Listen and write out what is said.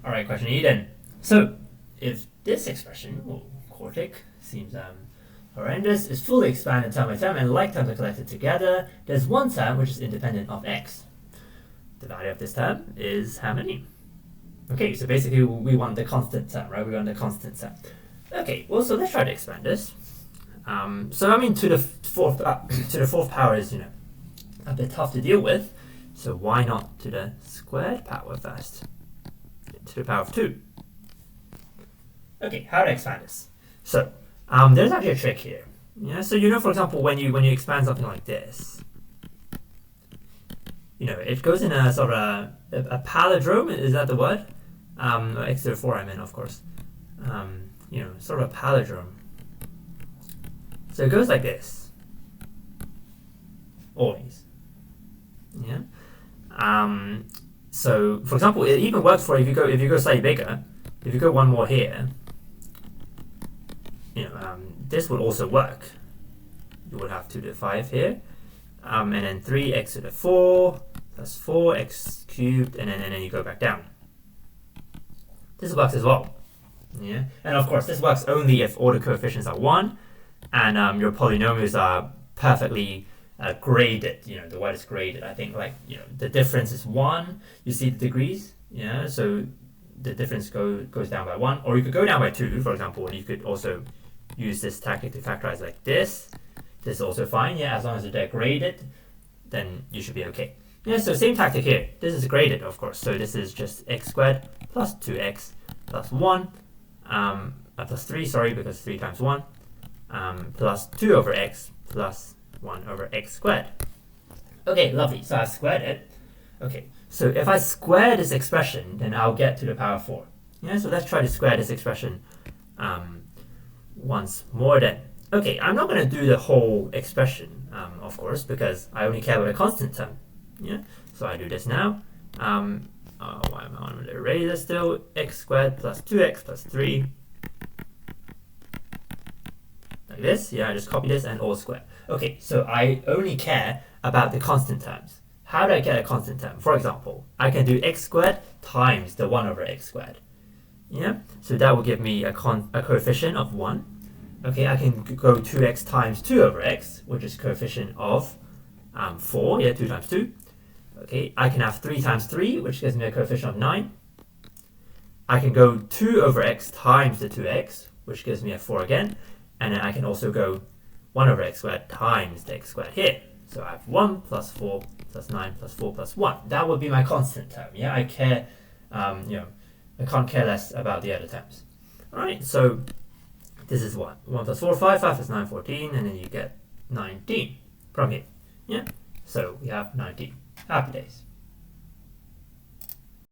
All right, question E then. So, if this expression, or quartic, seems horrendous, is fully expanded term by term, and like terms are collected together, there's one term which is independent of x. The value of this term is how many? Okay, so basically we want the constant term, right? We want the constant term. Okay, well, so let's try to expand this. So I mean, to the fourth power is a bit tough to deal with. So why not to the squared power first? To the power of 2. Okay, how to expand this? So there's actually a trick here. Yeah, so for example, when you expand something like this, it goes in a sort of a palindrome. Is that the word? X to the 4, I mean, of course. Sort of a palindrome. So it goes like this. Always. Yeah. So for example, it even works for if you go slightly bigger. If you go one more here, this would also work. You would have 2 to the 5 here, and then 3x to the 4 plus 4x cubed, and then you go back down. This works as well. Yeah, and of course this works only if all the coefficients are 1, and your polynomials are perfectly graded. The y is graded. I think the difference is 1. You see the degrees. Yeah, so the difference goes down by 1, or you could go down by 2, for example. And you could also use this tactic to factorize like this. This is also fine. Yeah, as long as they're graded, then you should be okay. Yeah, so same tactic here. This is graded, of course. So this is just x squared plus 2x plus 1 plus 3. Sorry, because 3 times 1 plus 2 over x plus 1 over x squared. Okay, lovely. So I've squared it. Okay, so if I square this expression, then I'll get to the power 4. Yeah, so let's try to square this expression once more then. Okay, I'm not going to do the whole expression, of course, because I only care about a constant term. Yeah, so I do this now. Why am I on the eraser still? X squared plus 2x plus 3. Like this. Yeah, I just copy this and all square. Okay, so I only care about the constant terms. How do I get a constant term? For example, I can do x squared times the 1 over x squared. Yeah, so that will give me a coefficient of 1. Okay, I can go 2x times 2 over x, which is coefficient of 4. Yeah, 2 times 2. Okay, I can have 3 times 3, which gives me a coefficient of 9. I can go 2 over x times the 2x, which gives me a 4 again. And then I can also go 1 over x squared times the x squared here. So I have 1 plus 4 plus 9 plus 4 plus 1. That would be my constant term. Yeah, I care, I can't care less about the other terms. All right, so this is 1. 1 plus 4, 5, 5 plus 9, 14, and then you get 19 from here. Yeah, so we have 19. Happy days.